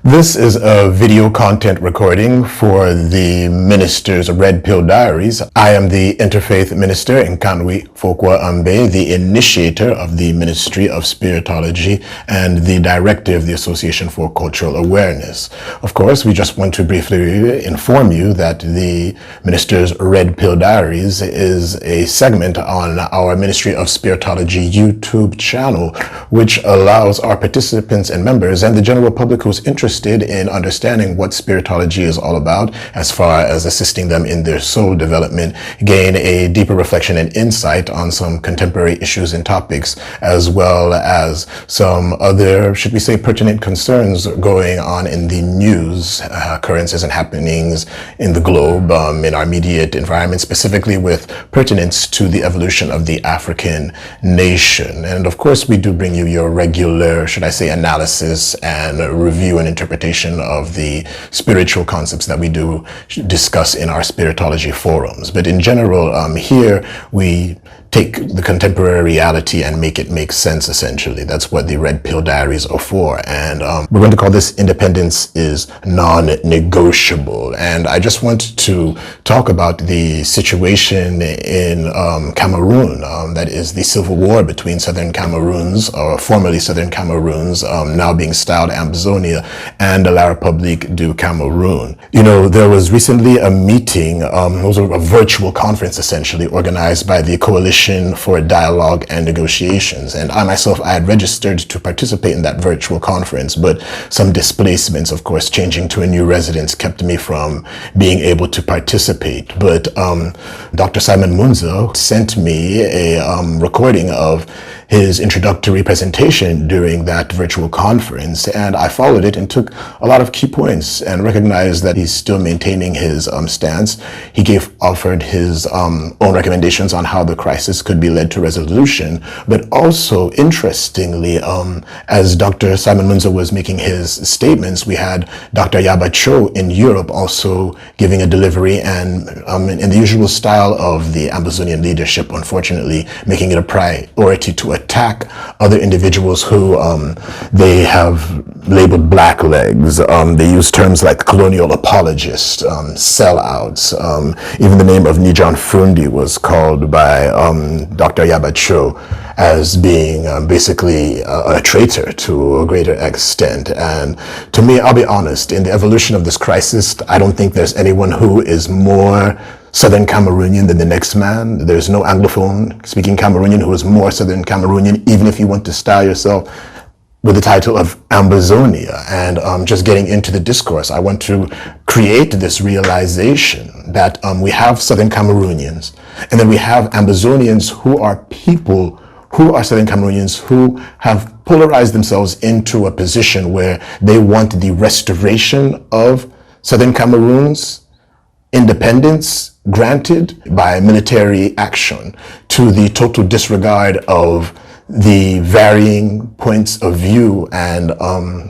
This is a video content recording for the Minister's Red Pill Diaries. I am the Interfaith Minister, Nkanwi Fokwa Ambe, the initiator of the Ministry of Spiritology and the director of the Association for Cultural Awareness. Of course, we just want to briefly inform you that the Minister's Red Pill Diaries is a segment on our Ministry of Spiritology YouTube channel, which allows our participants and members and the general public who's interested in understanding what spiritology is all about, as far as assisting them in their soul development, gain a deeper reflection and insight on some contemporary issues and topics, as well as some other, should we say, pertinent concerns going on in the news, occurrences and happenings in the globe, in our immediate environment, specifically with pertinence to the evolution of the African nation. And of course, we do bring you your regular, should I say, analysis and review and interpretation of the spiritual concepts that we do discuss in our spiritology forums. But in general, here we take the contemporary reality and make it make sense, essentially. That's what the Red Pill Diaries are for. And we're going to call this Independence is Non-Negotiable. And I just want to talk about the situation in Cameroun, that is the civil war between Southern Cameroons, or formerly Southern Cameroons, now being styled Ambazonia, and La République du Cameroun. You know, there was recently a meeting, it was a virtual conference, essentially, organized by the Coalition for Dialogue and Negotiations. And I myself, I had registered to participate in that virtual conference, but some displacements, of course, changing to a new residence kept me from being able to participate. But Dr. Simon Munzu sent me a recording of his introductory presentation during that virtual conference, and I followed it and took a lot of key points and recognized that he's still maintaining his stance. He offered his own recommendations on how the crisis could be led to resolution, but also, interestingly, as Dr. Simon Munzu was making his statements, we had Dr. Ayaba Cho in Europe also giving a delivery, and in the usual style of the Ambazonian leadership, unfortunately, making it a priority to attack other individuals who they have labeled blacklegs. They use terms like colonial apologists, sellouts. Even the name of Nijan Fundi was called by Dr. Ayaba Cho as being basically a traitor to a greater extent. And to me, I'll be honest, in the evolution of this crisis, I don't think there's anyone who is more Southern Cameroonian than the next man. There's no Anglophone speaking Cameroonian who is more Southern Cameroonian, even if you want to style yourself with the title of Ambazonia. And just getting into the discourse, I want to create this realization that we have Southern Cameroonians, and then we have Ambazonians who are people who are Southern Cameroonians who have polarized themselves into a position where they want the restoration of Southern Cameroon's independence granted by military action, to the total disregard of the varying points of view and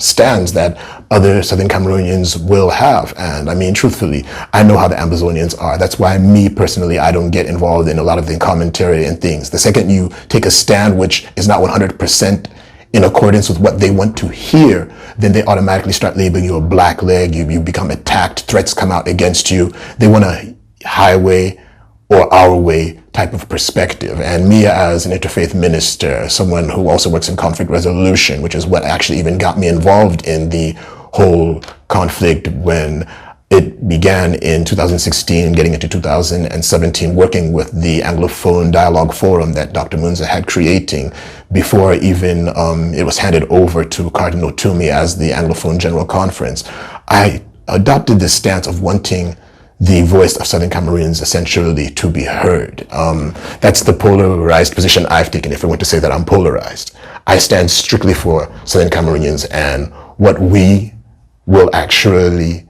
stands that other Southern Cameroonians will have. And I mean, truthfully, I know how the Ambazonians are. That's why me personally, I don't get involved in a lot of the commentary and things. The second you take a stand which is not 100% in accordance with what they want to hear, then they automatically start labeling you a blackleg. You become attacked, threats come out against you. They want a highway or our way type of perspective. And me, as an interfaith minister, someone who also works in conflict resolution, which is what actually even got me involved in the whole conflict when it began in 2016, getting into 2017, working with the Anglophone Dialogue Forum that Dr. Munzu had creating before even it was handed over to Cardinal Toomey as the Anglophone General Conference. I adopted this stance of wanting the voice of Southern Cameroonians essentially to be heard. That's the polarized position I've taken, if I want to say that I'm polarized. I stand strictly for Southern Cameroonians and what we will actually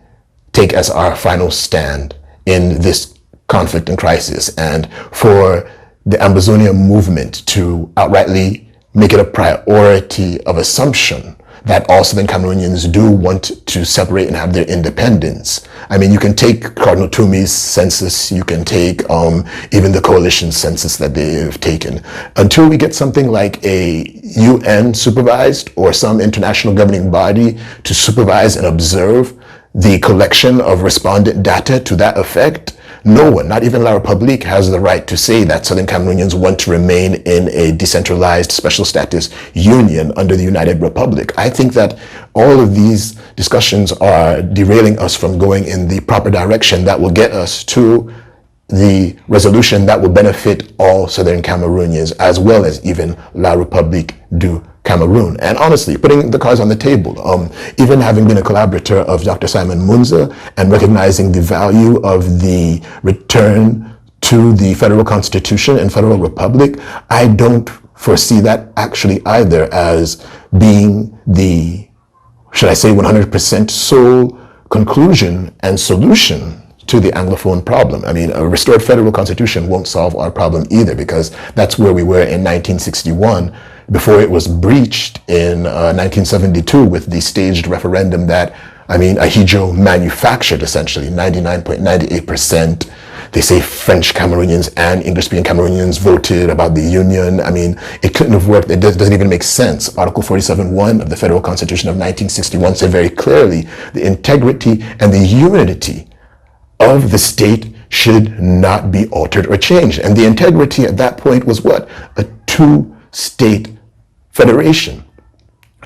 take as our final stand in this conflict and crisis, and for the Ambazonia movement to outrightly make it a priority of assumption that all Southern Cameroonians do want to separate and have their independence. I mean, you can take Cardinal Tumi's census, you can take even the coalition census that they've taken. Until we get something like a UN supervised or some international governing body to supervise and observe the collection of respondent data to that effect, no one, not even La République, has the right to say that Southern Cameroonians want to remain in a decentralized special status union under the United Republic. I think that all of these discussions are derailing us from going in the proper direction that will get us to the resolution that will benefit all Southern Cameroonians, as well as even La République du Cameroon. And honestly, putting the cards on the table, even having been a collaborator of Dr. Simon Munzu and recognizing the value of the return to the federal constitution and federal republic, I don't foresee that actually either as being the, should I say, 100% sole conclusion and solution to the Anglophone problem. I mean, a restored federal constitution won't solve our problem either, because that's where we were in 1961 before it was breached in 1972 with the staged referendum that, I mean, Ahijo manufactured essentially. 99.98%. They say French Cameroonians and English-speaking Cameroonians voted about the union. I mean, it couldn't have worked. It doesn't even make sense. Article 47.1 of the Federal Constitution of 1961 said very clearly the integrity and the unity of the state should not be altered or changed. And the integrity at that point was what? A two-state federation.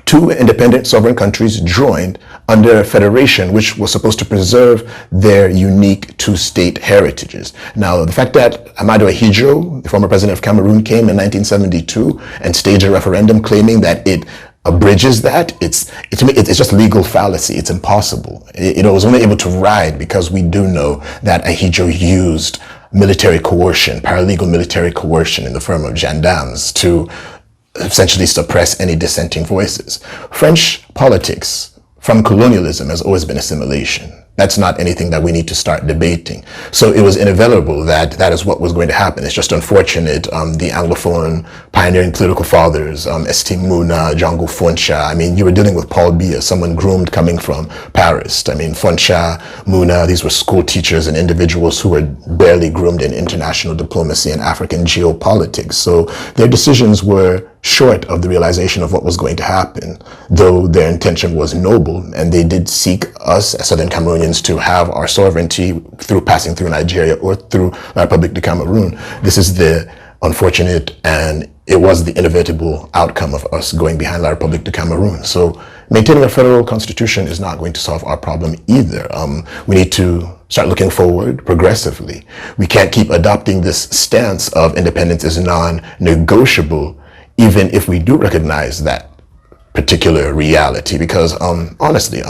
Two independent sovereign countries joined under a federation which was supposed to preserve their unique two-state heritages. Now, the fact that Amadou Ahijo, the former president of Cameroon, came in 1972 and staged a referendum claiming that it abridges that, it's just legal fallacy. It's impossible. It was only able to ride because we do know that Ahijo used military coercion, paralegal military coercion in the form of gendarmes to essentially suppress any dissenting voices. French politics from colonialism has always been assimilation. That's not anything that we need to start debating. So it was inevitable that that is what was going to happen. It's just unfortunate. The Anglophone pioneering political fathers, St. Muna, Django Foncha, I mean, you were dealing with Paul Biya, someone groomed coming from Paris. I mean, Foncha, Muna, these were school teachers and individuals who were barely groomed in international diplomacy and African geopolitics. So their decisions were short of the realization of what was going to happen, though their intention was noble, and they did seek us as Southern Cameroonians to have our sovereignty through passing through Nigeria or through La République du Cameroun. This is the unfortunate, and it was the inevitable outcome of us going behind La République du Cameroun. So maintaining a federal constitution is not going to solve our problem either. We need to start looking forward progressively. We can't keep adopting this stance of independence is non-negotiable, even if we do recognize that particular reality, because honestly,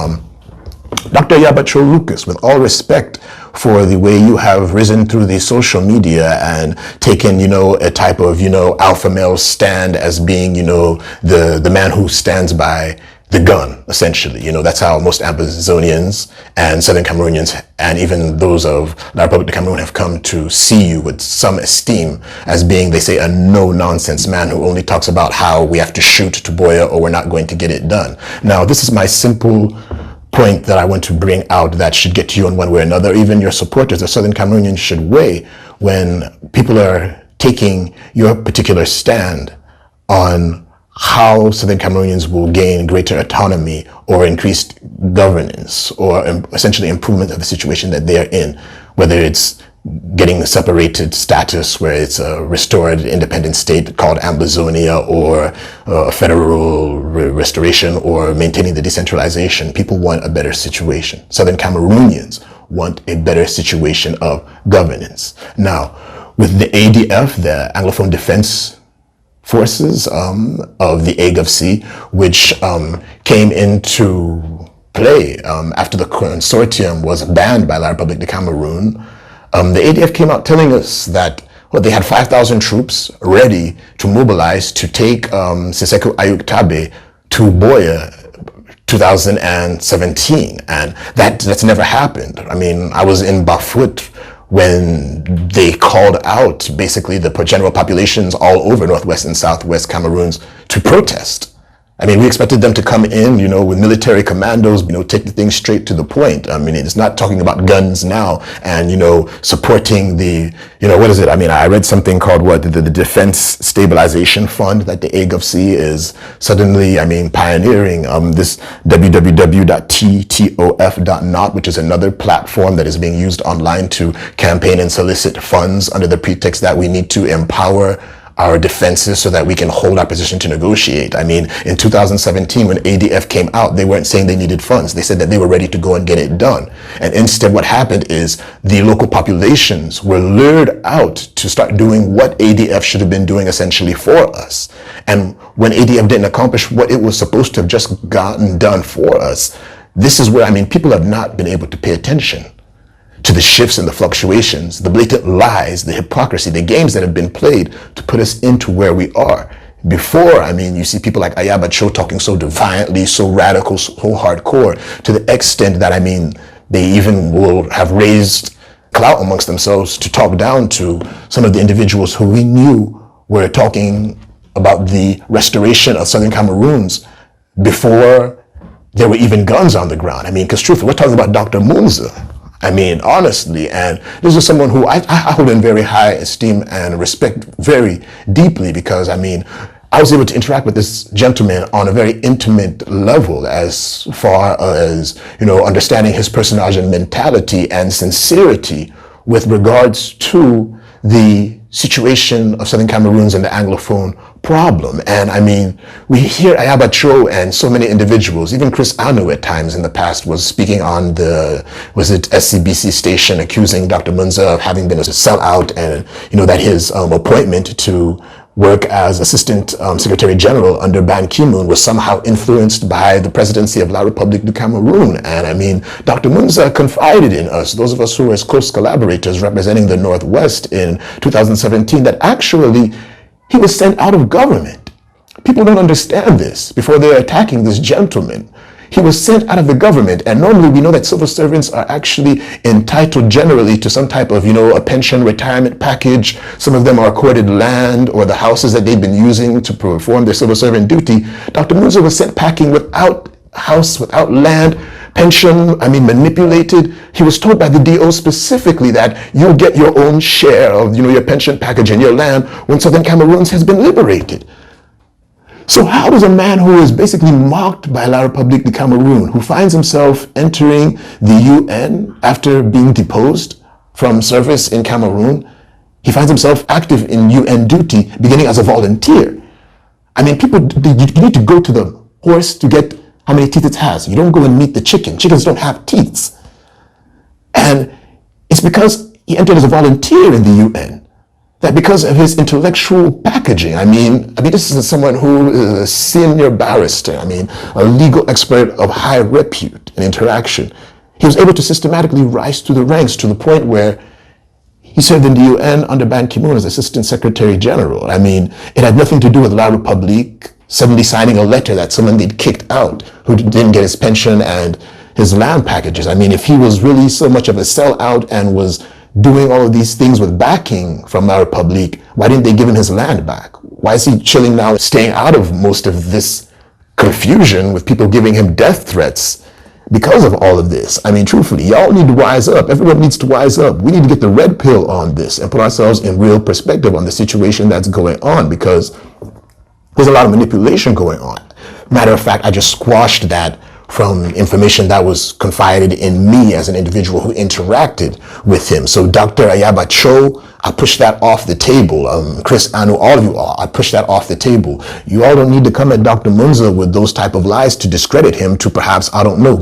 Dr. Ayaba Cho, with all respect for the way you have risen through the social media and taken, a type of, alpha male stand as being, the man who stands by the gun, essentially. That's how most Ambazonians and Southern Cameroonians and even those of La République du Cameroun have come to see you with some esteem as being, they say, a no-nonsense man who only talks about how we have to shoot to Boya or we're not going to get it done. Now, this is my simple point that I want to bring out that should get to you in one way or another. Even your supporters, the Southern Cameroonians, should weigh when people are taking your particular stand on how Southern Cameroonians will gain greater autonomy or increased governance or essentially improvement of the situation that they are in, whether it's getting a separated status where it's a restored independent state called Ambazonia or a federal restoration or maintaining the decentralization. People want a better situation. Southern Cameroonians want a better situation of governance. Now, with the ADF, the Anglophone Defense Forces of the AGOVC, which came into play after the consortium was banned by La République du Cameroun, the ADF came out telling us that they had 5,000 troops ready to mobilize to take Siseko Ayuk Tabe to Boya 2017, and that's never happened. I mean, I was in Bafut when they called out basically the general populations all over Northwest and Southwest Cameroons to protest. I mean, we expected them to come in, with military commandos, take the thing straight to the point. I mean, it's not talking about guns now and, supporting the, what is it? I mean, I read something called the Defense Stabilization Fund that the AGOFC is suddenly, pioneering, this www.ttof.not, which is another platform that is being used online to campaign and solicit funds under the pretext that we need to empower our defenses so that we can hold our position to negotiate. I mean, in 2017, when ADF came out, they weren't saying they needed funds. They said that they were ready to go and get it done. And instead, what happened is the local populations were lured out to start doing what ADF should have been doing essentially for us. And when ADF didn't accomplish what it was supposed to have just gotten done for us, this is where, people have not been able to pay attention to the shifts and the fluctuations, the blatant lies, the hypocrisy, the games that have been played to put us into where we are. Before, you see people like Ayaba Cho talking so defiantly, so radical, so hardcore, to the extent that, they even will have raised clout amongst themselves to talk down to some of the individuals who we knew were talking about the restoration of Southern Cameroons before there were even guns on the ground. Because truthfully, we're talking about Dr. Munzu. Honestly, and this is someone who I hold in very high esteem and respect very deeply because, I was able to interact with this gentleman on a very intimate level as far as, understanding his personality and mentality and sincerity with regards to the situation of Southern Cameroonians and the Anglophone problem. And we hear Ayaba Cho and so many individuals, even Chris Anu at times in the past was speaking on the, SCBC station, accusing Dr. Munzu of having been a sellout and, that his appointment to work as Assistant Secretary General under Ban Ki-moon was somehow influenced by the presidency of La République du Cameroun. And Dr. Munzu confided in us, those of us who were his close collaborators representing the Northwest in 2017, that actually he was sent out of government. People don't understand this before they're attacking this gentleman. He was sent out of the government, and normally we know that civil servants are actually entitled generally to some type of, a pension retirement package. Some of them are accorded land or the houses that they've been using to perform their civil servant duty. Dr. Munzu was sent packing without house, without land, pension, manipulated. He was told by the DO specifically that you'll get your own share of, your pension package and your land when Southern Cameroons has been liberated. So how does a man who is basically mocked by La République du Cameroun, who finds himself entering the UN after being deposed from service in Cameroon, he finds himself active in UN duty beginning as a volunteer? People, you need to go to the horse to get how many teeth it has. You don't go and meet the chicken. Chickens don't have teeth. And it's because he entered as a volunteer in the UN that because of his intellectual packaging, this is someone who is a senior barrister, a legal expert of high repute and interaction. He was able to systematically rise through the ranks to the point where he served in the UN under Ban Ki-moon as Assistant Secretary General. It had nothing to do with La République suddenly signing a letter that someone they'd kicked out who didn't get his pension and his land packages. If he was really so much of a sellout and was doing all of these things with backing from La République, why didn't they give him his land back? Why is he chilling now, staying out of most of this confusion with people giving him death threats because of all of this? Truthfully, y'all need to wise up. Everyone needs to wise up. We need to get the red pill on this and put ourselves in real perspective on the situation that's going on, because there's a lot of manipulation going on. Matter of fact, I just squashed that from information that was confided in me as an individual who interacted with him. So Dr. Ayaba Cho, I push that off the table. Chris Anu, all of you all, I push that off the table. You all don't need to come at Dr. Munzu with those type of lies to discredit him, to perhaps,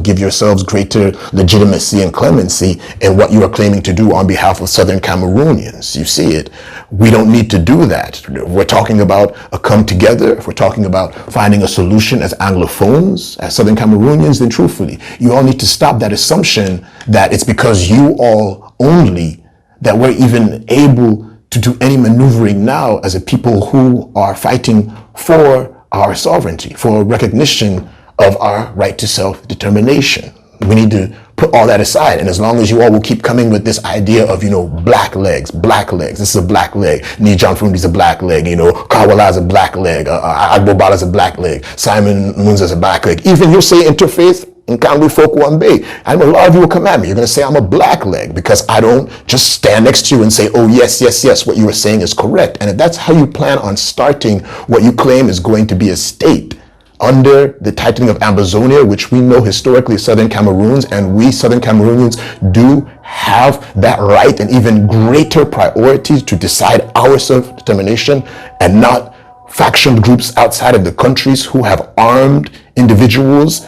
give yourselves greater legitimacy and clemency in what you are claiming to do on behalf of Southern Cameroonians. You see it. We don't need to do that. We're talking about a come together. If we're talking about finding a solution as Anglophones, as Southern Cameroonians, then truthfully, you all need to stop that assumption that it's because you all only that we're even able to do any maneuvering now as a people who are fighting for our sovereignty, for recognition of our right to self-determination. We need to put all that aside. And as long as you all will keep coming with this idea of, black legs, this is a black leg, Nijan Fundi's a black leg, Kawala's a black leg, Agbobala's a black leg, Simon Munzu's a black leg. Even you'll say interfaith, Nkanwi Fokwa Ambe. I know a lot of you will come at me. You're going to say I'm a black leg because I don't just stand next to you and say, oh, yes, what you were saying is correct. And if that's how you plan on starting what you claim is going to be a state under the titling of Ambazonia, which we know historically Southern Cameroons, and we Southern Cameroonians do have that right and even greater priority to decide our self-determination, and not faction groups outside of the countries who have armed individuals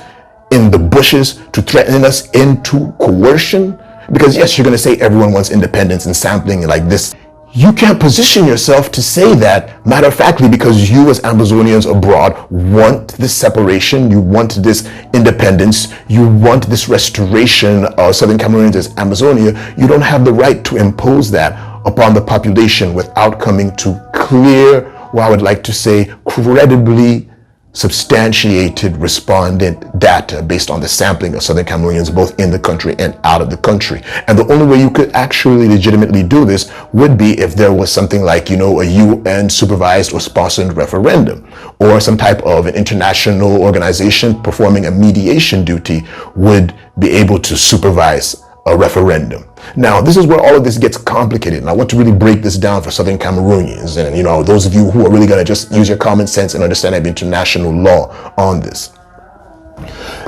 in the bushes to threaten us into coercion. Because yes, you're going to say everyone wants independence and sampling like this. You can't position yourself to say that matter-of-factly because you as Ambazonians abroad want this separation, you want this independence, you want this restoration of Southern Cameroonians as Ambazonia. You don't have the right to impose that upon the population without coming to clear, what I would like to say, credibly substantiated respondent data based on the sampling of Southern Cameroonians both in the country and out of the country. And the only way you could actually legitimately do this would be if there was something like, a UN supervised or sponsored referendum, or some type of an international organization performing a mediation duty would be able to supervise a referendum. Now, this is where all of this gets complicated, and I want to really break this down for Southern Cameroonians, and those of you who are really going to just use your common sense and understanding of international law on this.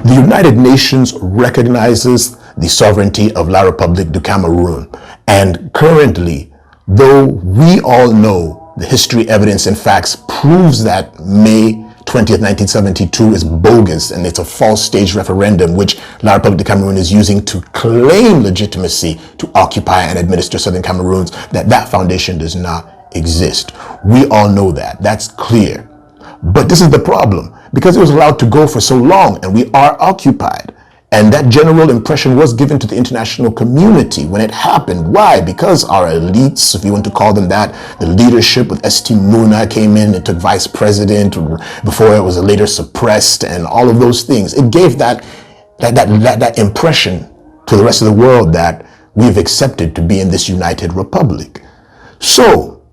The United Nations recognizes the sovereignty of La République du Cameroun, and currently, though we all know the history, evidence, and facts proves that May 20th, 1972 is bogus and it's a false staged referendum which La République du Cameroun is using to claim legitimacy to occupy and administer Southern Cameroons, that foundation does not exist. We all know that. That's clear. But this is the problem. Because it was allowed to go for so long and we are occupied, and that general impression was given to the international community when it happened. Why? Because our elites, if you want to call them that, the leadership with St. Muna came in and took vice president before it was later suppressed, and all of those things. It gave that impression to the rest of the world that we've accepted to be in this united republic. So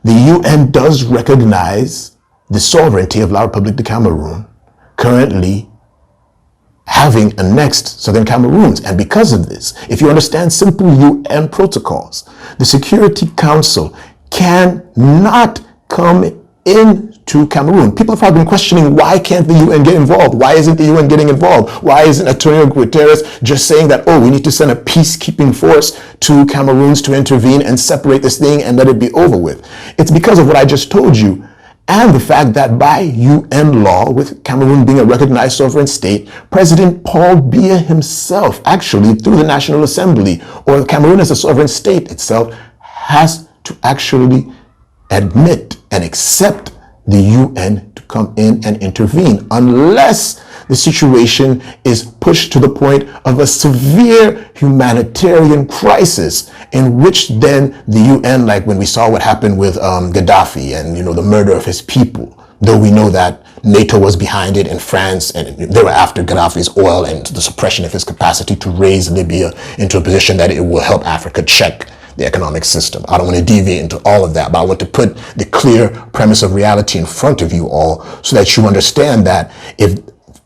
the UN does recognize the sovereignty of La République du Cameroun, currently having annexed Southern Cameroons. And because of this, if you understand simple UN protocols, the Security Council cannot come into Cameroon. People have been questioning, why can't the UN get involved? Why isn't the UN getting involved? Why isn't Antonio Guterres just saying that, oh, we need to send a peacekeeping force to Cameroons to intervene and separate this thing and let it be over with? It's because of what I just told you, and the fact that by UN law, with Cameroon being a recognized sovereign state, President Paul Biya himself, actually through the National Assembly, or Cameroon as a sovereign state itself, has to actually admit and accept the UN to come in and intervene, unless the situation is pushed to the point of a severe humanitarian crisis, in which then the UN, like when we saw what happened with Gaddafi and the murder of his people, though we know that NATO was behind it, and France, and they were after Gaddafi's oil and the suppression of his capacity to raise Libya into a position that it will help Africa check the economic system. I don't want to deviate into all of that, but I want to put the clear premise of reality in front of you all so that you understand that if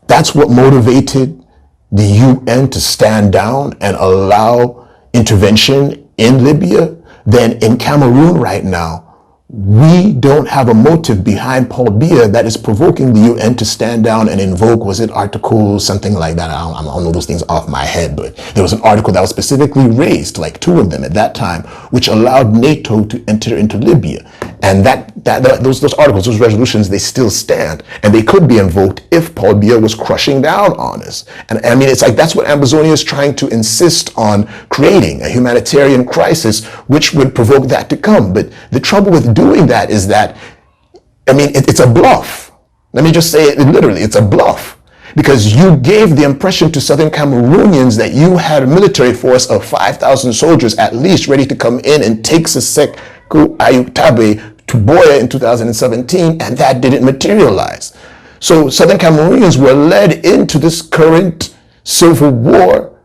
that's what motivated the UN to stand down and allow intervention in Libya, then in Cameroon right now, we don't have a motive behind Paul Biya that is provoking the UN to stand down and invoke, was it Article something like that? I don't know those things off my head, but there was an article that was specifically raised, like 2 of them at that time, which allowed NATO to enter into Libya. And those articles, those resolutions, they still stand, and they could be invoked if Paul Biya was crushing down on us. And I mean, it's like that's what Ambazonia is trying to insist on, creating a humanitarian crisis which would provoke that to come. But the trouble with doing that is that, I mean, it's a bluff. Let me just say it literally, it's a bluff. Because you gave the impression to Southern Cameroonians that you had a military force of 5,000 soldiers at least ready to come in and take Seseku Ayutabe to Boya in 2017, and that didn't materialize. So Southern Cameroonians were led into this current civil war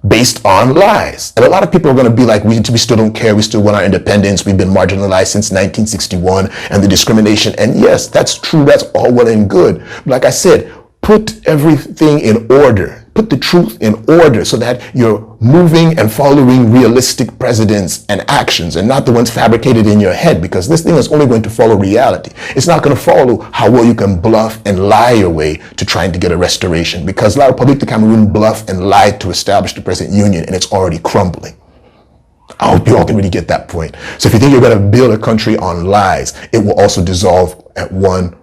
based on lies. And a lot of people are going to be like, we still don't care, we still want our independence, we've been marginalized since 1961, and the discrimination. And yes, that's true, that's all well and good. But like I said, put everything in order. Put the truth in order so that you're moving and following realistic precedents and actions, and not the ones fabricated in your head, because this thing is only going to follow reality. It's not going to follow how well you can bluff and lie your way to trying to get a restoration, because La République de Cameroun bluffed and lied to establish the present union, and it's already crumbling. I hope you all can really get that point. So if you think you're going to build a country on lies, it will also dissolve at one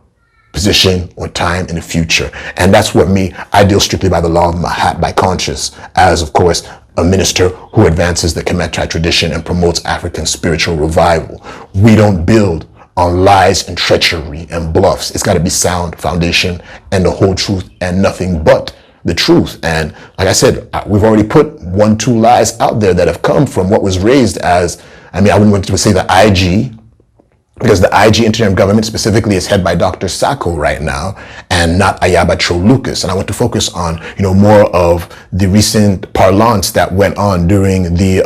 position or time in the future. And that's what I deal strictly by the law of my hat, by conscience, as of course a minister who advances the Kemetai tradition and promotes African spiritual revival. We don't build on lies and treachery and bluffs. It's got to be sound foundation and the whole truth and nothing but the truth. And like I said, we've already put 1-2 lies out there that have come from what was raised as, I wouldn't want to say the IG, because the IG interim government specifically is headed by Dr. Sacco right now, and not Ayaba Cho Lucas. And I want to focus on, more of the recent parlance that went on during the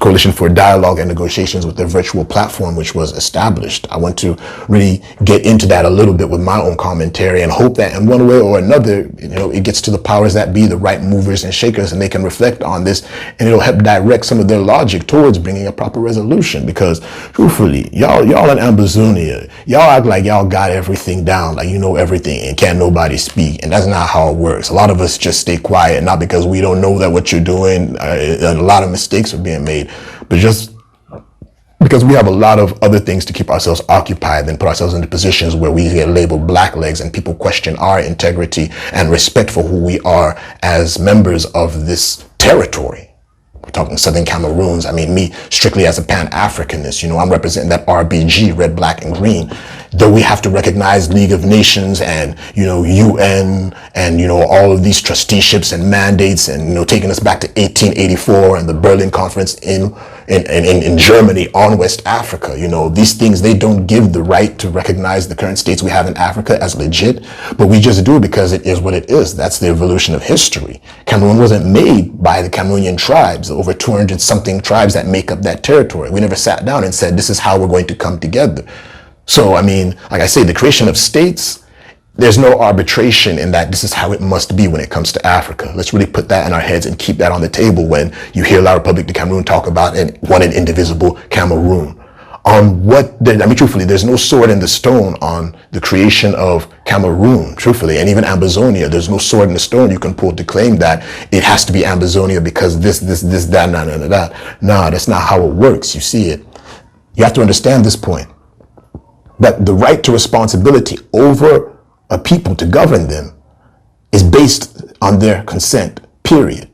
Coalition for Dialogue and Negotiations with their virtual platform, which was established. I want to really get into that a little bit with my own commentary, and hope that in one way or another, it gets to the powers that be, the right movers and shakers, and they can reflect on this, and it'll help direct some of their logic towards bringing a proper resolution. Because truthfully, y'all in Ambazonia, y'all act like y'all got everything down, like you know everything and can't nobody speak, and that's not how it works. A lot of us just stay quiet, not because we don't know that what you're doing, a lot of mistakes are being made, but just because we have a lot of other things to keep ourselves occupied than put ourselves into positions where we get labeled blacklegs and people question our integrity and respect for who we are as members of this territory. We're talking Southern Cameroons. Me strictly as a Pan-Africanist, I'm representing that RBG, red, black, and green. Though we have to recognize League of Nations and, UN and, all of these trusteeships and mandates and, taking us back to 1884 and the Berlin Conference in Germany on West Africa. These things, they don't give the right to recognize the current states we have in Africa as legit, but we just do it because it is what it is. That's the evolution of history. Cameroon wasn't made by the Cameroonian tribes, over 200 something tribes that make up that territory. We never sat down and said, this is how we're going to come together. So, like I say, the creation of states, there's no arbitration in that this is how it must be when it comes to Africa. Let's really put that in our heads and keep that on the table when you hear La République de Cameroun talk about one and indivisible Cameroon. Truthfully, there's no sword in the stone on the creation of Cameroon, truthfully, and even Ambazonia. There's no sword in the stone you can pull to claim that it has to be Ambazonia because this, that. No, that's not how it works. You see it. You have to understand this point, that the right to responsibility over a people to govern them is based on their consent, period.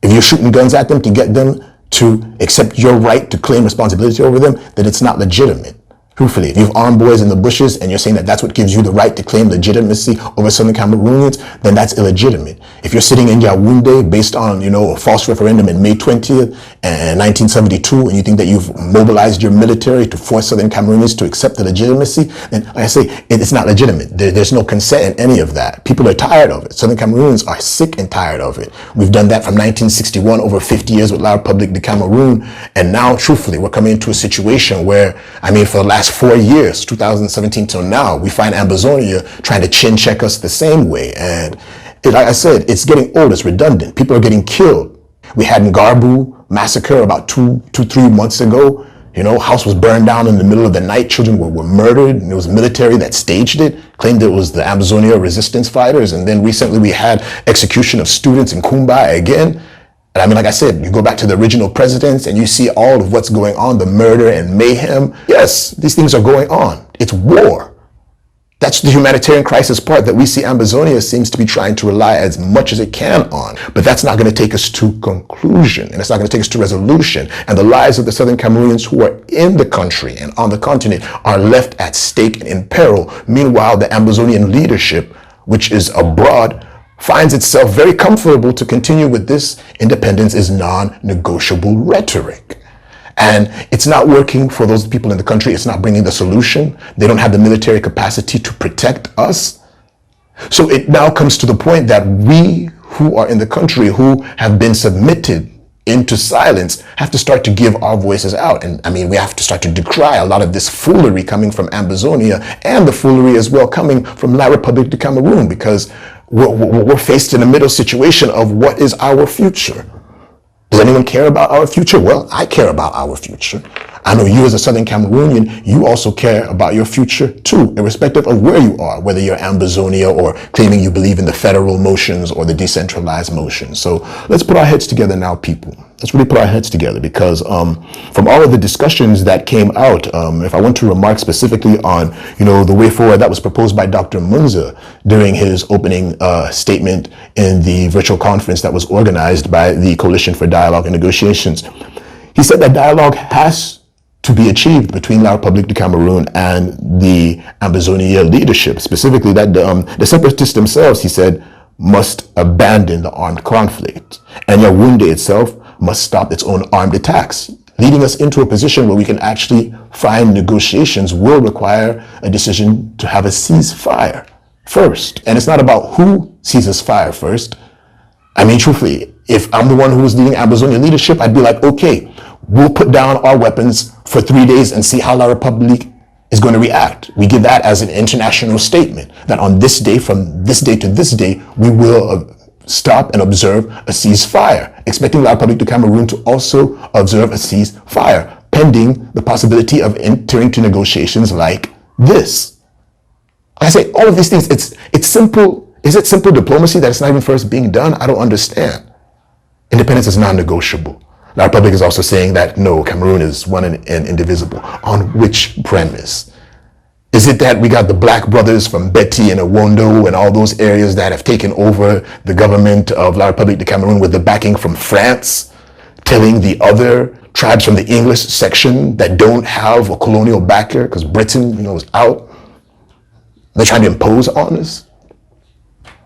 If you're shooting guns at them to get them to accept your right to claim responsibility over them, then it's not legitimate. Truthfully, if you have armed boys in the bushes and you're saying that that's what gives you the right to claim legitimacy over Southern Cameroonians, then that's illegitimate. If you're sitting in Yaoundé based on, a false referendum in May 20th and 1972, and you think that you've mobilized your military to force Southern Cameroonians to accept the legitimacy, then like I say, it's not legitimate. There's no consent in any of that. People are tired of it. Southern Cameroonians are sick and tired of it. We've done that from 1961, over 50 years with La République de Cameroun, and now, truthfully, we're coming into a situation where, for the last 4 years, 2017 till now, we find Ambazonia trying to chin check us the same way. And like I said, it's getting old, it's redundant. People are getting killed. We had Ngarbu massacre about 3 months ago. House was burned down in the middle of the night. Children were murdered, and it was military that staged it, claimed it was the Ambazonia resistance fighters. And then recently we had execution of students in Kumba again. And like I said, you go back to the original presidents and you see all of what's going on, the murder and mayhem. Yes, these things are going on. It's war. That's the humanitarian crisis part that we see Ambazonia seems to be trying to rely as much as it can on. But that's not going to take us to conclusion, and it's not going to take us to resolution. And the lives of the Southern Cameroonians who are in the country and on the continent are left at stake and in peril. Meanwhile, the Ambazonian leadership, which is abroad, finds itself very comfortable to continue with this independence is non-negotiable rhetoric. And it's not working for those people in the country. It's not bringing the solution. They don't have the military capacity to protect us. So it now comes to the point that we who are in the country who have been submitted into silence have to start to give our voices out. And I mean, we have to start to decry a lot of this foolery coming from Ambazonia and the foolery as well coming from La République de Cameroun, because we're faced in a middle situation of what is our future. Does anyone care about our future? Well, I care about our future. I know you as a Southern Cameroonian, you also care about your future too, irrespective of where you are, whether you're Ambazonia or claiming you believe in the federal motions or the decentralized motions. So let's put our heads together now, people. Let's really put our heads together, because from all of the discussions that came out, if I want to remark specifically on, the way forward that was proposed by Dr. Munzu during his opening statement in the virtual conference that was organized by the Coalition for Dialogue and Negotiations, he said that dialogue has to be achieved between La République de Cameroun and the Ambazonia leadership, specifically that the separatists themselves, he said, must abandon the armed conflict. And Yaoundé itself must stop its own armed attacks, leading us into a position where we can actually find negotiations will require a decision to have a ceasefire first. And it's not about who ceases fire first. I mean, truthfully, if I'm the one who was leading Ambazonia leadership, I'd be like, okay, we'll put down our weapons for 3 days and see how La République is going to react. We give that as an international statement that on this day, from this day to this day, we will stop and observe a ceasefire, expecting La République de Cameroun to also observe a ceasefire, pending the possibility of entering to negotiations like this. I say all of these things, it's simple. Is it simple diplomacy that it's not even first being done? I don't understand. Independence is non-negotiable. La République is also saying that no, Cameroon is one and indivisible. On which premise? Is it that we got the black brothers from Betty and Awondo and all those areas that have taken over the government of La République de Cameroun with the backing from France, telling the other tribes from the English section that don't have a colonial backer because Britain, is out? They're trying to impose on us.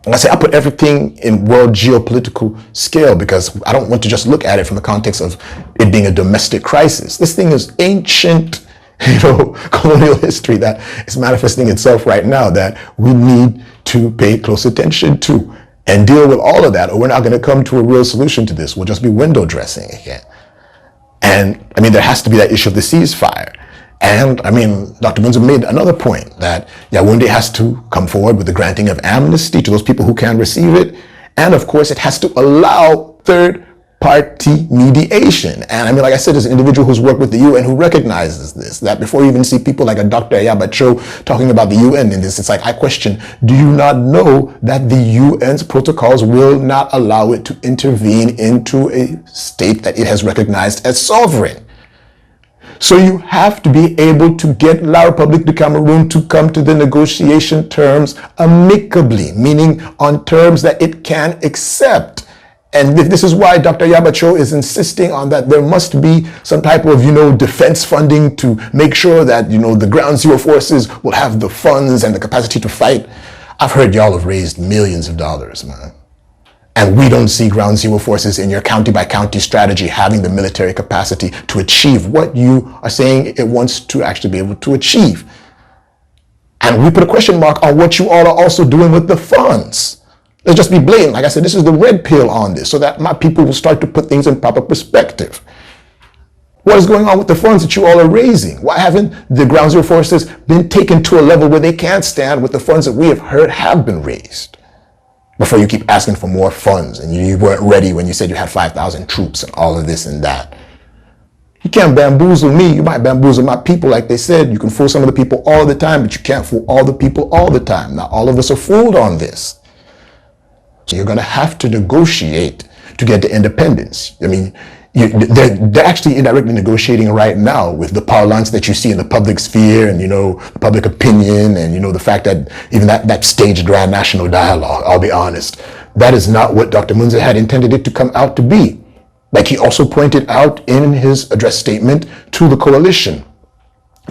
And I say I put everything in world geopolitical scale because I don't want to just look at it from the context of it being a domestic crisis. This thing is ancient, colonial history that is manifesting itself right now that we need to pay close attention to and deal with all of that, or we're not going to come to a real solution to this. We'll just be window dressing again. And I mean, there has to be that issue of the ceasefire. And I mean, Dr. Munzu made another point that Yaoundé has to come forward with the granting of amnesty to those people who can receive it. And of course, it has to allow third-party mediation. And I mean, like I said, as an individual who's worked with the UN who recognizes this, that before you even see people like a Dr. Ayaba Cho talking about the UN in this, it's like, I question, do you not know that the UN's protocols will not allow it to intervene into a state that it has recognized as sovereign? So you have to be able to get La République de Cameroun to come to the negotiation terms amicably, meaning on terms that it can accept. And this is why Dr. Ayaba Cho is insisting on that there must be some type of, defense funding to make sure that, the ground zero forces will have the funds and the capacity to fight. I've heard y'all have raised millions of dollars, man. And we don't see ground zero forces in your county by county strategy having the military capacity to achieve what you are saying it wants to actually be able to achieve. And we put a question mark on what you all are also doing with the funds. Let's just be blatant. Like I said, this is the red pill on this so that my people will start to put things in proper perspective. What is going on with the funds that you all are raising? Why haven't the ground zero forces been taken to a level where they can't stand with the funds that we have heard have been raised? Before you keep asking for more funds and you weren't ready when you said you had 5,000 troops and all of this and that. You can't bamboozle me. You might bamboozle my people. Like they said, you can fool some of the people all the time, but you can't fool all the people all the time. Now, all of us are fooled on this. So you're going to have to negotiate to get to independence. I mean, they're actually indirectly negotiating right now with the parlance that you see in the public sphere and, the public opinion and, the fact that even that staged grand national dialogue, I'll be honest, that is not what Dr. Munzu had intended it to come out to be. Like he also pointed out in his address statement to the coalition.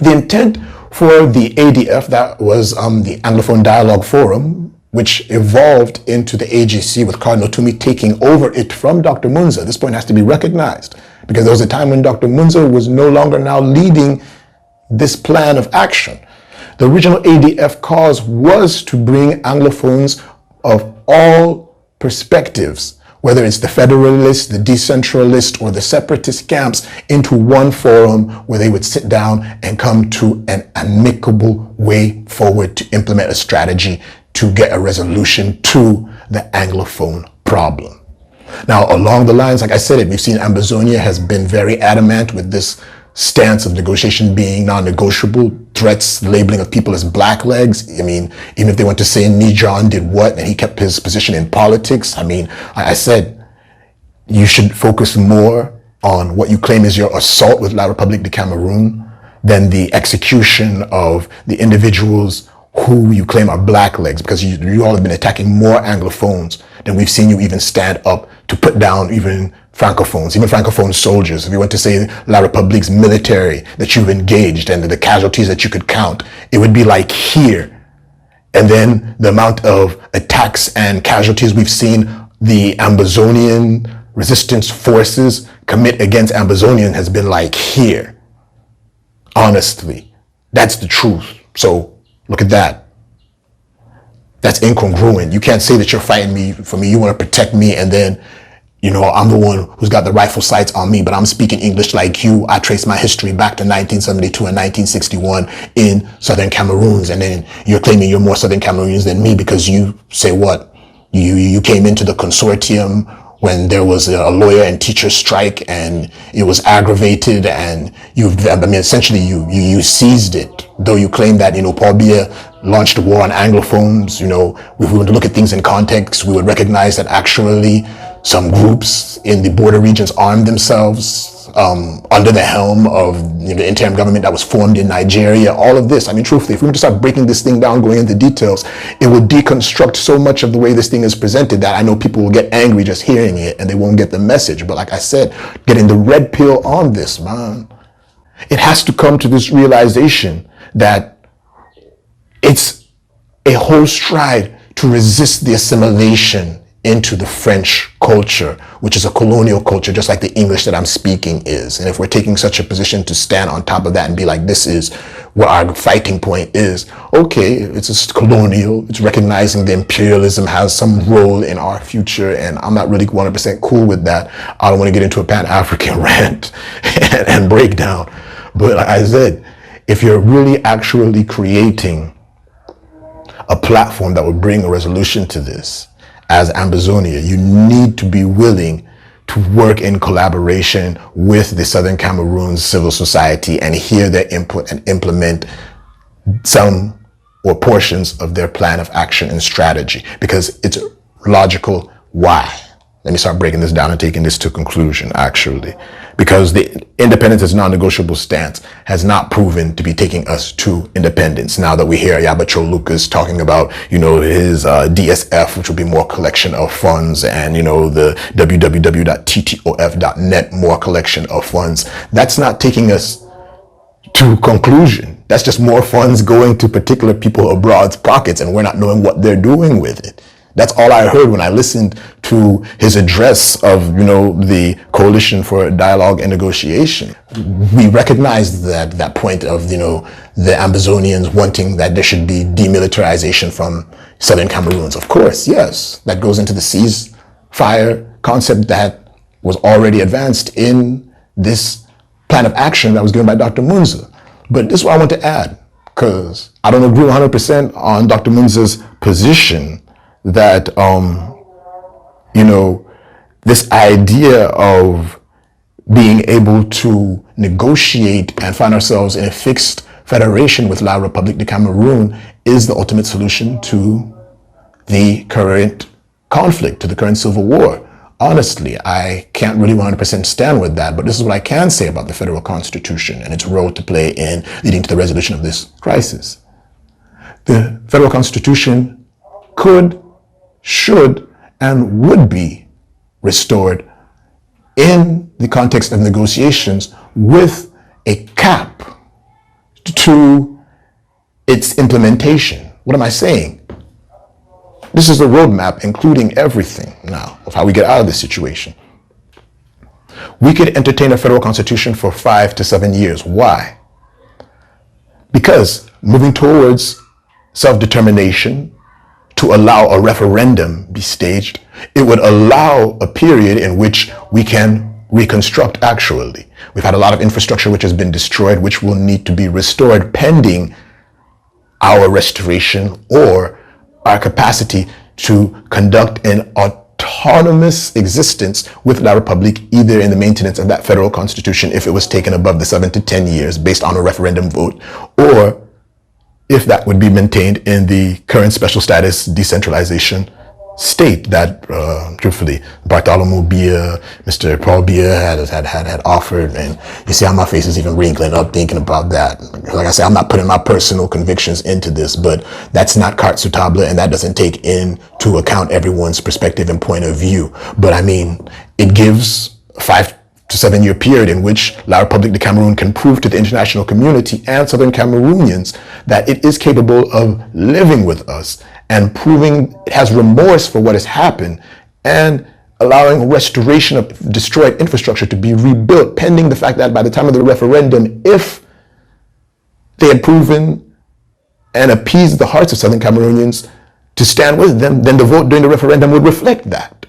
The intent for the ADF, that was the Anglophone Dialogue Forum, which evolved into the AGC with Cardinal Tumi taking over it from Dr. Munzu. This point has to be recognized because there was a time when Dr. Munzu was no longer now leading this plan of action. The original ADF cause was to bring Anglophones of all perspectives, whether it's the federalist, the decentralist, or the separatist camps, into one forum where they would sit down and come to an amicable way forward to implement a strategy to get a resolution to the Anglophone problem. Now, along the lines, like I said, we've seen Ambazonia has been very adamant with this stance of negotiation being non-negotiable, threats, labeling of people as blacklegs. I mean, even if they want to say Nijon did what and he kept his position in politics, I mean, I said, you should focus more on what you claim is your assault with La République de Cameroun than the execution of the individuals who you claim are blacklegs, because you all have been attacking more Anglophones than we've seen you even stand up to put down even Francophones, even Francophone soldiers. If you want to say La République's military that you've engaged and the casualties that you could count, it would be like here. And then the amount of attacks and casualties we've seen the Ambazonian resistance forces commit against Ambazonian has been like here. Honestly, that's the truth. So look at that. That's incongruent. You can't say that you're fighting me for me. You want to protect me, and then, you know, I'm the one who's got the rifle sights on me, but I'm speaking English like you. I trace my history back to 1972 and 1961 in Southern Cameroons, and then you're claiming you're more Southern Cameroonians than me because you say what? You came into the consortium when there was a lawyer and teacher strike and it was aggravated, and essentially you seized it. Though you claim that, Paul Biya launched a war on Anglophones, if we were to look at things in context, we would recognize that actually some groups in the border regions armed themselves under the helm of the interim government that was formed in Nigeria. All of this, truthfully, if we were to start breaking this thing down, going into details, it would deconstruct so much of the way this thing is presented that I know people will get angry just hearing it and they won't get the message. But like I said, getting the red pill on this, man, it has to come to this realization that it's a whole stride to resist the assimilation into the French culture, which is a colonial culture, just like the English that I'm speaking is. And if we're taking such a position to stand on top of that and be like, this is what our fighting point is, okay, it's just colonial, it's recognizing the imperialism has some role in our future, and I'm not really 100% cool with that. I don't want to get into a Pan-African rant and breakdown. But like I said, if you're really actually creating a platform that would bring a resolution to this, as Ambazonia, you need to be willing to work in collaboration with the Southern Cameroon Civil Society and hear their input and implement some or portions of their plan of action and strategy, because it's logical. Why? Let me start breaking this down and taking this to conclusion, actually. Because the independence as non-negotiable stance has not proven to be taking us to independence. Now that we hear Ayaba Cho Lucas talking about, his DSF, which will be more collection of funds, and, the www.ttof.net, more collection of funds, that's not taking us to conclusion. That's just more funds going to particular people abroad's pockets, and we're not knowing what they're doing with it. That's all I heard when I listened to his address of, the Coalition for Dialogue and Negotiation. We recognized that point of, the Ambazonians wanting that there should be demilitarization from Southern Cameroons. Of course, yes, that goes into the ceasefire concept that was already advanced in this plan of action that was given by Dr. Munzu. But this is what I want to add, because I don't agree 100% on Dr. Munzu's position that, this idea of being able to negotiate and find ourselves in a fixed federation with La République de Cameroun is the ultimate solution to the current conflict, to the current civil war. Honestly, I can't really 100% stand with that, but this is what I can say about the federal constitution and its role to play in leading to the resolution of this crisis. The federal constitution could, should, and would be restored in the context of negotiations with a cap to its implementation. What am I saying? This is the roadmap, including everything now of how we get out of this situation. We could entertain a federal constitution for 5 to 7 years. Why? Because moving towards self-determination, to allow a referendum be staged. It would allow a period in which we can reconstruct actually. We've had a lot of infrastructure which has been destroyed, which will need to be restored pending our restoration or our capacity to conduct an autonomous existence with La Republique, either in the maintenance of that federal constitution if it was taken above the 7 to 10 years based on a referendum vote, or if that would be maintained in the current special status decentralization state that, truthfully, Bartholomew Bia, Mr. Paul Bia had offered. And you see how my face is even wrinkling up thinking about that. Like I said, I'm not putting my personal convictions into this, but that's not carte sur table, and that doesn't take into account everyone's perspective and point of view. But I mean, it gives a 5 to 7 year period in which La Republique de Cameroun can prove to the international community and Southern Cameroonians that it is capable of living with us and proving it has remorse for what has happened and allowing restoration of destroyed infrastructure to be rebuilt, pending the fact that by the time of the referendum, if they had proven and appeased the hearts of Southern Cameroonians to stand with them, then the vote during the referendum would reflect that.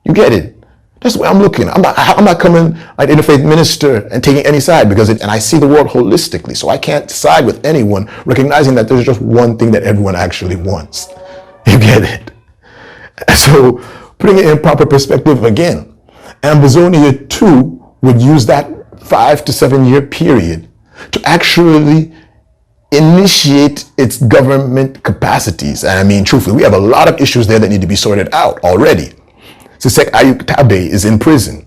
You get it? That's the way I'm looking. I'm not coming like an interfaith minister and taking any side, because and I see the world holistically, so I can't side with anyone, recognizing that there's just one thing that everyone actually wants. You get it? So putting it in proper perspective again, Ambazonia too would use that 5 to 7 year period to actually initiate its government capacities. And I mean, truthfully, we have a lot of issues there that need to be sorted out already. Sisek Ayuk Tabe is in prison.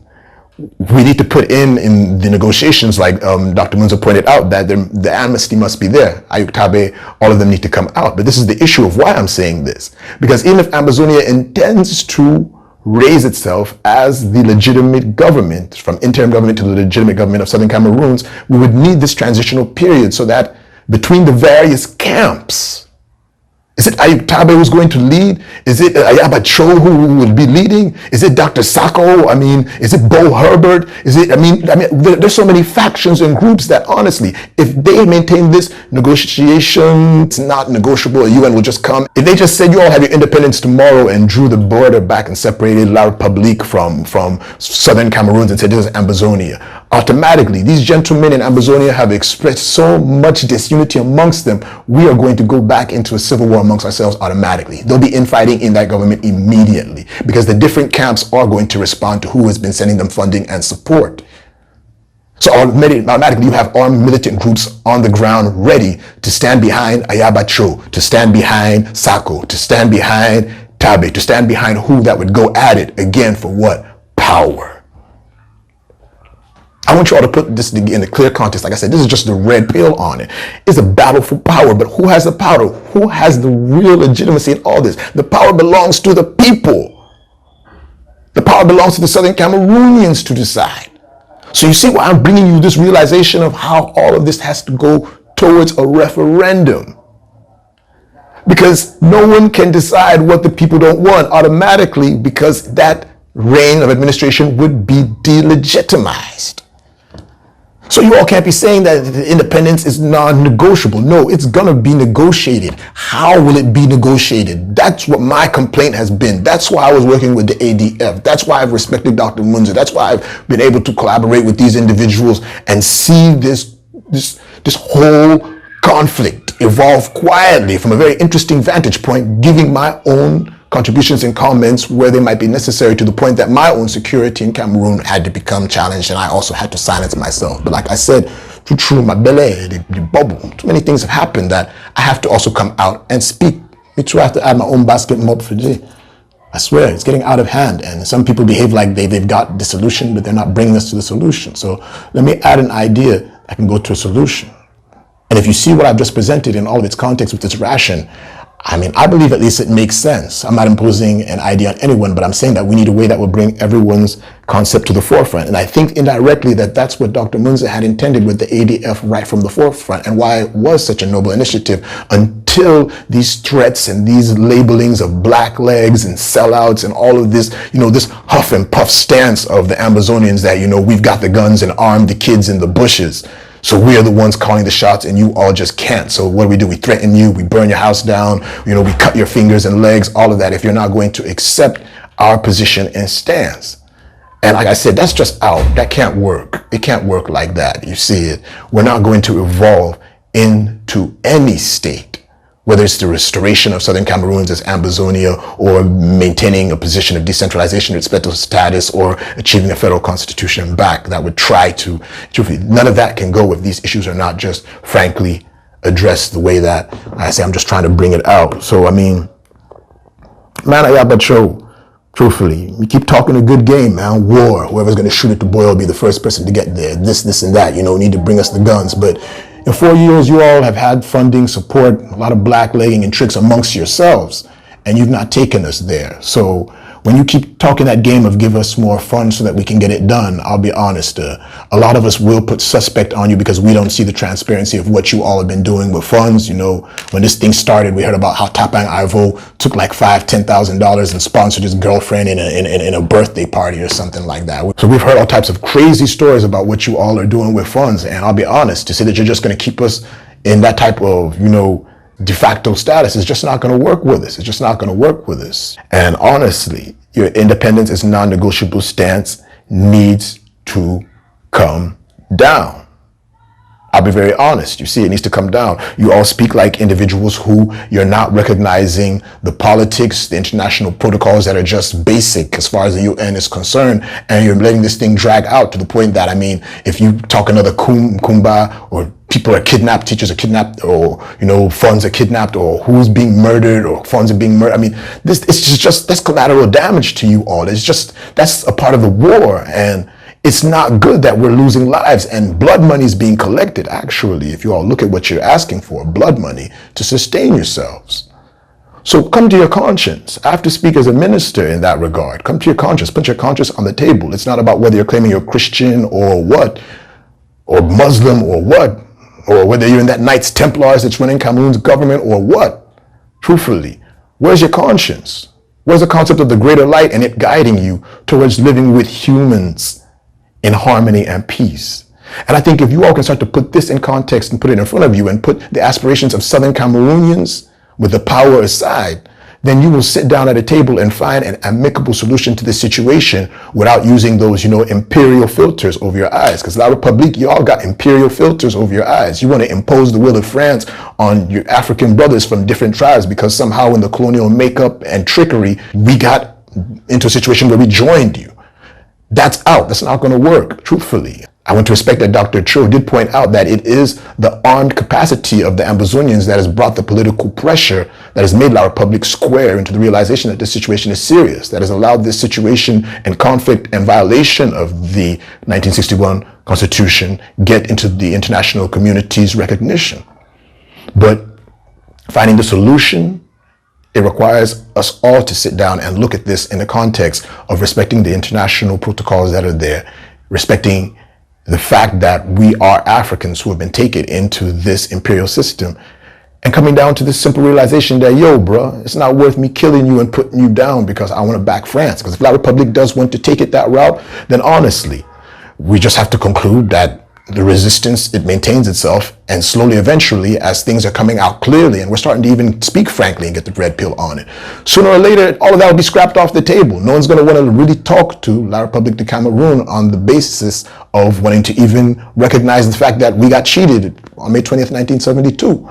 We need to put in the negotiations, like Dr. Munzu pointed out, that the amnesty must be there. Ayuk Tabe, all of them need to come out. But this is the issue of why I'm saying this. Because even if Ambazonia intends to raise itself as the legitimate government, from interim government to the legitimate government of Southern Cameroons, we would need this transitional period so that between the various camps, is it Ayuk Tabe who's going to lead? Is it Ayaba Cho who will be leading? Is it Dr. Sako? I mean, is it Bo Herbert? Is it, there's so many factions and groups that honestly, if they maintain this negotiation, it's not negotiable, the UN will just come. If they just said you all have your independence tomorrow and drew the border back and separated La Republique from Southern Cameroons and said this is Ambazonia, automatically, these gentlemen in Ambazonia have expressed so much disunity amongst them, we are going to go back into a civil war amongst ourselves automatically. There'll be infighting in that government immediately, because the different camps are going to respond to who has been sending them funding and support. So automatically you have armed militant groups on the ground ready to stand behind Ayaba Cho, to stand behind Sako, to stand behind Tabe, to stand behind who that would go at it again for what? Power. I want you all to put this in a clear context. Like I said, this is just the red pill on it. It's a battle for power, but who has the power? Who has the real legitimacy in all this? The power belongs to the people. The power belongs to the Southern Cameroonians to decide. So you see why I'm bringing you this realization of how all of this has to go towards a referendum. Because no one can decide what the people don't want automatically, because that reign of administration would be delegitimized. So you all can't be saying that independence is non-negotiable. No, it's gonna be negotiated. How will it be negotiated? That's what my complaint has been. That's why I was working with the ADF. That's why I've respected Dr. Munzu. That's why I've been able to collaborate with these individuals and see this whole conflict evolve quietly from a very interesting vantage point, giving my own contributions and comments where they might be necessary, to the point that my own security in Cameroon had to become challenged, and I also had to silence myself. But like I said, through my belly, the bubble, too many things have happened that I have to also come out and speak. Me too, I have to add my own basket mob for J. I swear, it's getting out of hand, and some people behave like they've got the solution, but they're not bringing us to the solution. So let me add an idea that can go to a solution. And if you see what I've just presented in all of its context with this ration, I mean, I believe at least it makes sense. I'm not imposing an idea on anyone, but I'm saying that we need a way that will bring everyone's concept to the forefront. And I think indirectly that's what Dr. Munzu had intended with the ADF right from the forefront, and why it was such a noble initiative, until these threats and these labelings of black legs and sellouts and all of this, this huff and puff stance of the Ambazonians that, we've got the guns and armed the kids in the bushes. So we are the ones calling the shots and you all just can't. So what do? We threaten you, we burn your house down, we cut your fingers and legs, all of that, if you're not going to accept our position and stance. And like I said, that's just out. That can't work. It can't work like that. You see it. We're not going to evolve into any state, whether it's the restoration of Southern Cameroonians as Ambazonia, or maintaining a position of decentralization, respectful status, or achieving a federal constitution back that would try to, none of that can go if these issues are not just frankly addressed the way that I say. I'm just trying to bring it out. So, I mean, man, Ayaba Cho, truthfully, we keep talking a good game, man. War, whoever's going to shoot at the boy will be the first person to get there. This, and that, need to bring us the guns. But in 4 years, you all have had funding, support, a lot of blacklegging and tricks amongst yourselves, and you've not taken us there. So when you keep talking that game of give us more funds so that we can get it done, I'll be honest, a lot of us will put suspect on you because we don't see the transparency of what you all have been doing with funds. When this thing started, we heard about how Tapang Ivo took like $5,000-$10,000 and sponsored his girlfriend in a birthday party or something like that. So we've heard all types of crazy stories about what you all are doing with funds. And I'll be honest, to say that you're just going to keep us in that type of, de facto status is just not going to work with us. It's just not going to work with us. And honestly, your independence is non-negotiable stance needs to come down. I'll be very honest. You see, it needs to come down. You all speak like individuals who you're not recognizing the politics, the international protocols that are just basic as far as the UN is concerned, and you're letting this thing drag out to the point that, I mean, if you talk another Kumba, or people are kidnapped, teachers are kidnapped, or, funds are kidnapped, or who's being murdered, or funds are being murdered. I mean, that's collateral damage to you all. That's a part of the war, and it's not good that we're losing lives, and blood money is being collected, actually, if you all look at what you're asking for, blood money to sustain yourselves. So come to your conscience. I have to speak as a minister in that regard. Come to your conscience, put your conscience on the table. It's not about whether you're claiming you're Christian or what, or Muslim or what, or whether you're in that Knights Templars that's running Cameroon's government or what. Truthfully, where's your conscience? Where's the concept of the greater light and it guiding you towards living with humans in harmony and peace? And I think if you all can start to put this in context and put it in front of you and put the aspirations of Southern Cameroonians with the power aside, then you will sit down at a table and find an amicable solution to this situation without using those, imperial filters over your eyes. Because La Republique, you all got imperial filters over your eyes. You want to impose the will of France on your African brothers from different tribes because somehow in the colonial makeup and trickery, we got into a situation where we joined you. That's out. That's not going to work, truthfully. I want to respect that Dr. Cho did point out that it is the armed capacity of the Ambazonians that has brought the political pressure that has made La Republique square into the realization that this situation is serious, that has allowed this situation and conflict and violation of the 1961 Constitution get into the international community's recognition. But finding the solution, it requires us all to sit down and look at this in the context of respecting the international protocols that are there, respecting the fact that we are Africans who have been taken into this imperial system, and coming down to this simple realization that, yo, bro, it's not worth me killing you and putting you down because I want to back France. Because if La Republique does want to take it that route, then honestly, we just have to conclude that the resistance, it maintains itself, and slowly, eventually, as things are coming out clearly, and we're starting to even speak frankly and get the red pill on it, sooner or later, all of that will be scrapped off the table. No one's going to want to really talk to La Republique de Cameroon on the basis of wanting to even recognize the fact that we got cheated on May 20th, 1972.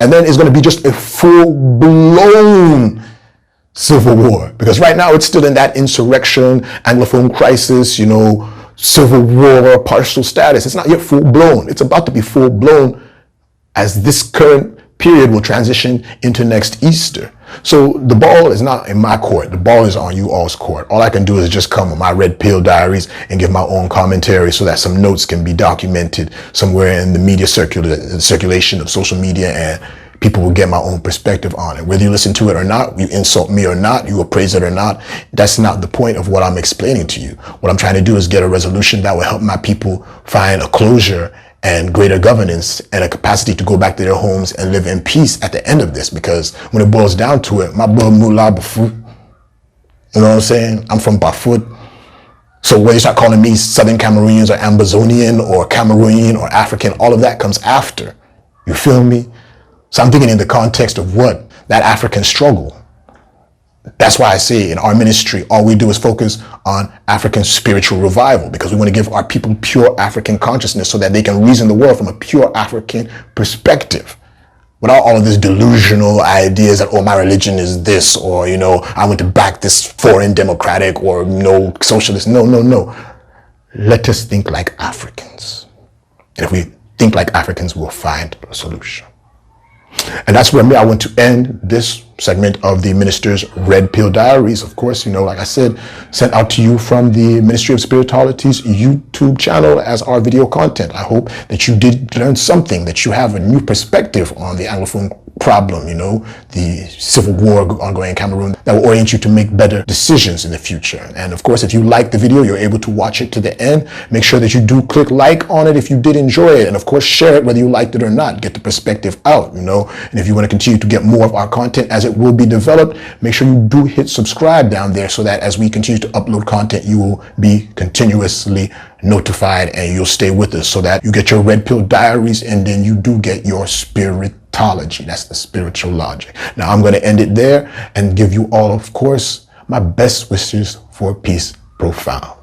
And then it's going to be just a full-blown civil war. Because right now, it's still in that insurrection, Anglophone crisis, civil war, partial status. It's not yet full-blown. It's about to be full-blown as this current period will transition into next Easter. So the ball is not in my court. The ball is on you all's court. All I can do is just come with my red pill diaries and give my own commentary so that some notes can be documented somewhere in the media circulation of social media, and people will get my own perspective on it. Whether you listen to it or not, you insult me or not, you appraise it or not, that's not the point of what I'm explaining to you. What I'm trying to do is get a resolution that will help my people find a closure and greater governance and a capacity to go back to their homes and live in peace at the end of this. Because when it boils down to it, my boy Mula Bafut, you know what I'm saying? I'm from Bafut. So when you start calling me Southern Cameroonians or Ambazonian or Cameroonian or African, all of that comes after. You feel me? So I'm thinking in the context of what? That African struggle. That's why I say in our ministry, all we do is focus on African spiritual revival, because we want to give our people pure African consciousness so that they can reason the world from a pure African perspective. Without all of these delusional ideas that, oh, my religion is this, or, I want to back this foreign democratic or, socialist. No. Let us think like Africans. And if we think like Africans, we'll find a solution. And that's where I want to end this segment of the Minister's Red Pill Diaries. Of course, like I said, sent out to you from the Ministry of Spirituality's YouTube channel as our video content. I hope that you did learn something, that you have a new perspective on the Anglophone problem, the civil war ongoing in Cameroon, that will orient you to make better decisions in the future. And of course, if you like the video, you're able to watch it to the end. Make sure that you do click like on it if you did enjoy it. And of course, share it whether you liked it or not. Get the perspective out, And if you want to continue to get more of our content as it will be developed, make sure you do hit subscribe down there so that as we continue to upload content, you will be continuously notified and you'll stay with us so that you get your Red Pill Diaries and then you do get your spiritology. That's the spiritual logic. Now I'm going to end it there and give you all, of course, my best wishes for peace profound.